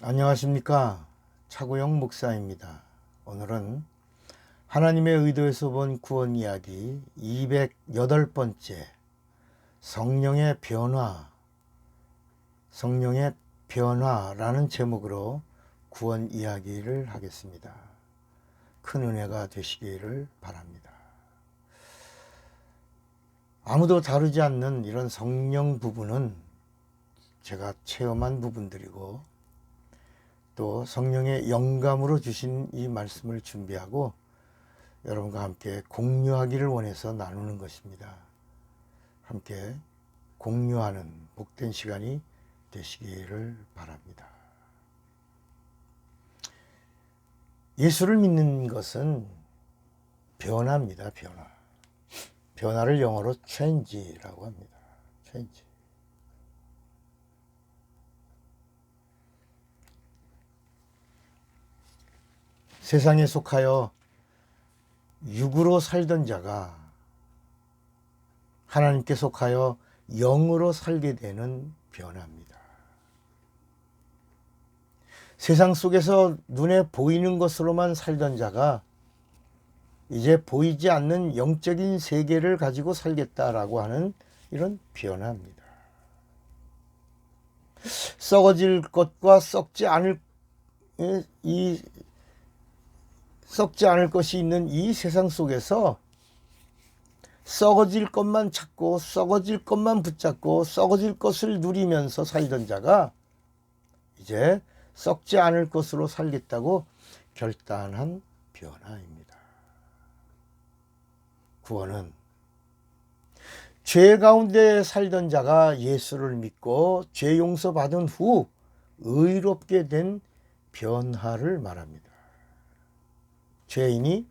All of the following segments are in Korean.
안녕하십니까. 차고영 목사입니다. 오늘은 하나님의 의도에서 본 구원 이야기 208번째 성령의 변화라는 제목으로 구원 이야기를 하겠습니다. 큰 은혜가 되시기를 바랍니다. 아무도 다루지 않는 이런 성령 부분은 제가 체험한 부분들이고 또 성령의 영감으로 주신 이 말씀을 준비하고 여러분과 함께 공유하기를 원해서 나누는 것입니다. 함께 공유하는 복된 시간이 되시기를 바랍니다. 예수를 믿는 것은 변화입니다. 변화를 영어로 change라고 합니다. change. 세상에 속하여 육으로 살던 자가 하나님께 속하여 영으로 살게 되는 변화입니다. 세상 속에서 눈에 보이는 것으로만 살던 자가 이제 보이지 않는 영적인 세계를 가지고 살겠다라고 하는 이런 변화입니다. 썩어질 것과 썩지 않을 것이 있는 이 세상 속에서 썩어질 것만 찾고 썩어질 것만 붙잡고 썩어질 것을 누리면서 살던 자가 이제 썩지 않을 것으로 살겠다고 결단한 변화입니다. 구원은 죄 가운데 살던 자가 예수를 믿고 죄 용서받은 후 의롭게 된 변화를 말합니다. 죄인이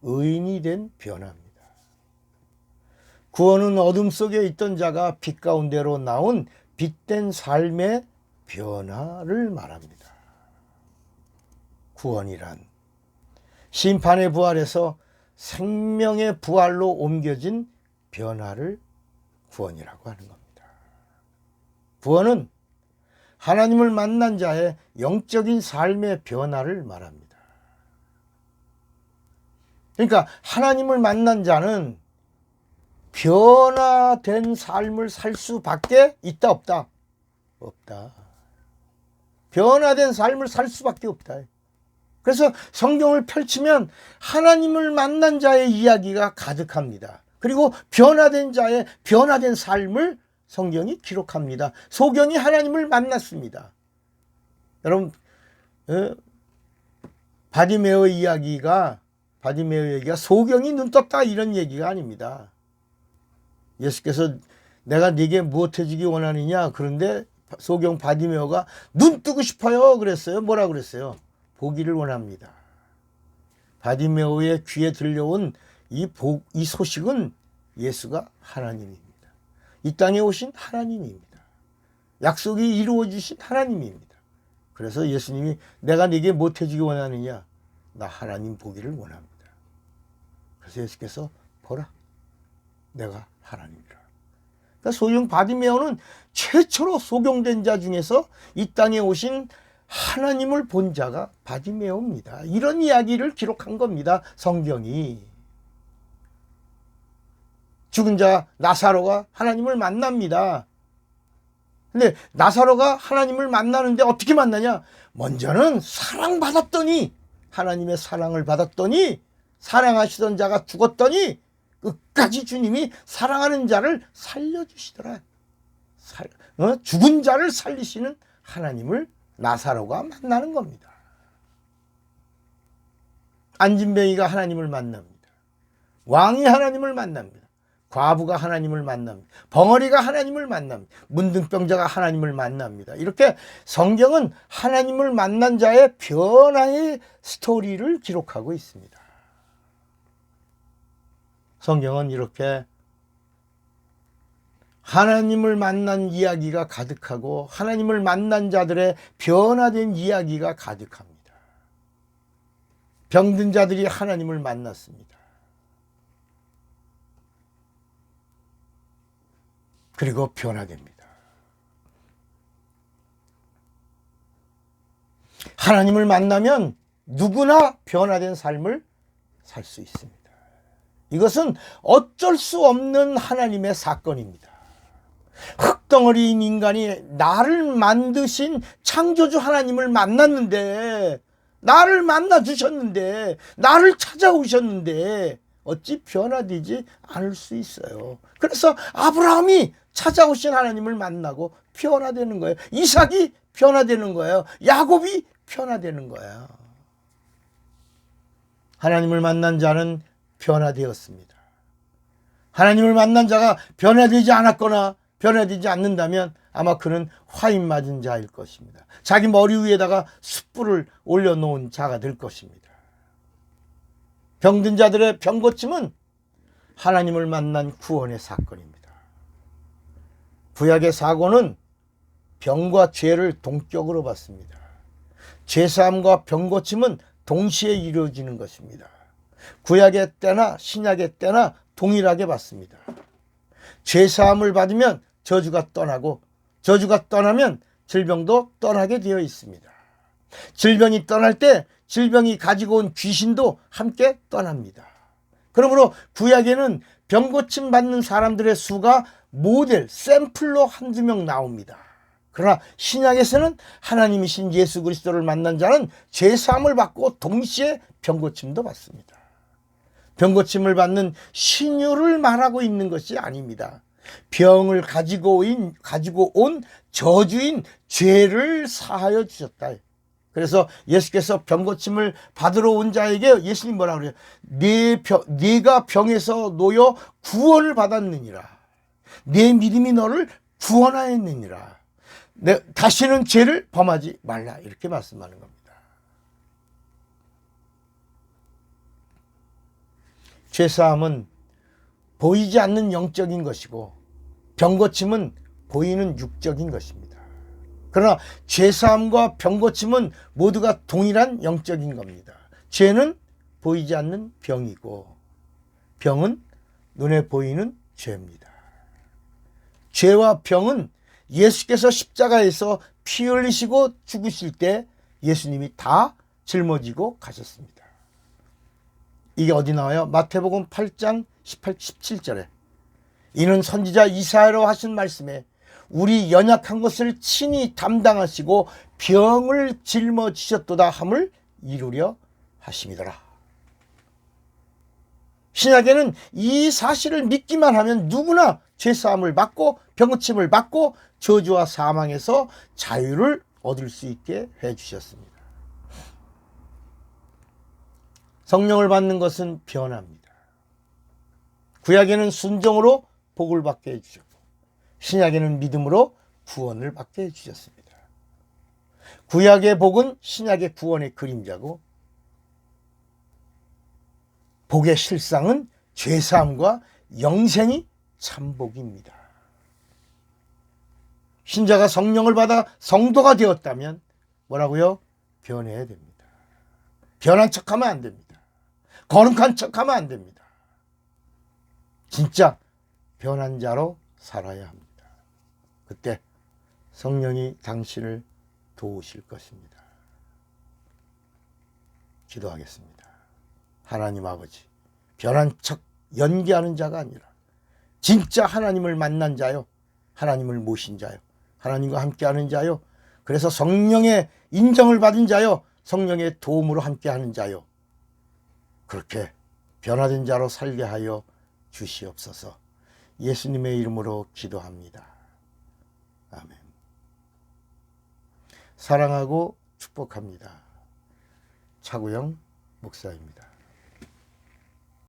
의인이 된 변화입니다. 구원은 어둠 속에 있던 자가 빛 가운데로 나온 빛된 삶의 변화를 말합니다. 구원이란 심판의 부활에서 생명의 부활로 옮겨진 변화를 구원이라고 하는 겁니다. 구원은 하나님을 만난 자의 영적인 삶의 변화를 말합니다. 그러니까 하나님을 만난 자는 변화된 삶을 살 수밖에 있다 없다? 없다. 변화된 삶을 살 수밖에 없다. 그래서 성경을 펼치면 하나님을 만난 자의 이야기가 가득합니다. 그리고 변화된 자의 변화된 삶을 성경이 기록합니다. 소경이 하나님을 만났습니다. 여러분, 바디메오의 이야기가 소경이 눈 떴다 이런 얘기가 아닙니다. 예수께서 내가 네게 무엇 해주기 원하느냐, 그런데 소경 바디메오가 눈 뜨고 싶어요 그랬어요. 뭐라 그랬어요? 보기를 원합니다. 바디메오의 귀에 들려온 이 소식은 예수가 하나님입니다. 이 땅에 오신 하나님입니다. 약속이 이루어지신 하나님입니다. 그래서 예수님이 내가 네게 무엇 해주기 원하느냐, 나 하나님 보기를 원합니다. 그래서 예수께서 보라, 내가 하나님이라. 그러니까 소경 바디메오는 최초로 소경된 자 중에서 이 땅에 오신 하나님을 본 자가 바디메오입니다. 이런 이야기를 기록한 겁니다. 성경이. 죽은 자 나사로가 하나님을 만납니다. 근데 나사로가 하나님을 만나는데 어떻게 만나냐? 먼저는 사랑받았더니, 하나님의 사랑을 받았더니, 사랑하시던 자가 죽었더니 끝까지 주님이 사랑하는 자를 살려주시더라. 죽은 자를 살리시는 하나님을 나사로가 만나는 겁니다. 안진뱅이가 하나님을 만납니다. 왕이 하나님을 만납니다. 과부가 하나님을 만납니다. 벙어리가 하나님을 만납니다. 문둥병자가 하나님을 만납니다. 이렇게 성경은 하나님을 만난 자의 변화의 스토리를 기록하고 있습니다. 성경은 이렇게 하나님을 만난 이야기가 가득하고 하나님을 만난 자들의 변화된 이야기가 가득합니다. 병든 자들이 하나님을 만났습니다. 그리고 변화됩니다. 하나님을 만나면 누구나 변화된 삶을 살 수 있습니다. 이것은 어쩔 수 없는 하나님의 사건입니다. 흙덩어리인 인간이 나를 만드신 창조주 하나님을 만났는데, 나를 만나 주셨는데, 나를 찾아오셨는데 어찌 변화되지 않을 수 있어요. 그래서 아브라함이 찾아오신 하나님을 만나고 변화되는 거예요. 이삭이 변화되는 거예요. 야곱이 변화되는 거예요. 하나님을 만난 자는 변화되었습니다. 하나님을 만난 자가 변화되지 않았거나 변화되지 않는다면 아마 그는 화인 맞은 자일 것입니다. 자기 머리 위에다가 숯불을 올려놓은 자가 될 것입니다. 병든 자들의 병고침은 하나님을 만난 구원의 사건입니다. 구약의 사고는 병과 죄를 동격으로 봤습니다. 죄사함과 병고침은 동시에 이루어지는 것입니다. 구약의 때나 신약의 때나 동일하게 봤습니다. 죄사함을 받으면 저주가 떠나고, 저주가 떠나면 질병도 떠나게 되어 있습니다. 질병이 떠날 때 질병이 가지고 온 귀신도 함께 떠납니다. 그러므로 구약에는 병고침 받는 사람들의 수가 모델, 샘플로 한두 명 나옵니다. 그러나 신약에서는 하나님이신 예수 그리스도를 만난 자는 죄사함을 받고 동시에 병고침도 받습니다. 병고침을 받는 신유를 말하고 있는 것이 아닙니다. 병을 가지고 온 저주인 죄를 사하여 주셨다. 그래서 예수께서 병고침을 받으러 온 자에게 예수님 뭐라 그래요? 네가 병에서 놓여 구원을 받았느니라. 내 믿음이 너를 구원하였느니라. 다시는 죄를 범하지 말라. 이렇게 말씀하는 겁니다. 죄사함은 보이지 않는 영적인 것이고, 병고침은 보이는 육적인 것입니다. 그러나 죄사함과 병고침은 모두가 동일한 영적인 겁니다. 죄는 보이지 않는 병이고, 병은 눈에 보이는 죄입니다. 죄와 병은 예수께서 십자가에서 피 흘리시고 죽으실 때 예수님이 다 짊어지고 가셨습니다. 이게 어디 나와요? 마태복음 8장 18, 17절에 이는 선지자 이사야로 하신 말씀에 우리 연약한 것을 친히 담당하시고 병을 짊어지셨도다 함을 이루려 하심이더라. 신약에는 이 사실을 믿기만 하면 누구나 죄사함을 받고 병고침을 받고 저주와 사망에서 자유를 얻을 수 있게 해주셨습니다. 성령을 받는 것은 변화입니다. 구약에는 순종으로 복을 받게 해주셨고, 신약에는 믿음으로 구원을 받게 해주셨습니다. 구약의 복은 신약의 구원의 그림자고, 복의 실상은 죄사함과 영생이 참복입니다. 신자가 성령을 받아 성도가 되었다면 뭐라고요? 변해야 됩니다. 변한 척하면 안 됩니다. 거룩한 척하면 안 됩니다. 진짜 변한 자로 살아야 합니다. 그때 성령이 당신을 도우실 것입니다. 기도하겠습니다. 하나님 아버지, 변한 척 연기하는 자가 아니라 진짜 하나님을 만난 자요, 하나님을 모신 자요, 하나님과 함께하는 자요, 그래서 성령의 인정을 받은 자요, 성령의 도움으로 함께하는 자요, 그렇게 변화된 자로 살게 하여 주시옵소서. 예수님의 이름으로 기도합니다. 아멘. 사랑하고 축복합니다. 차구영 목사입니다.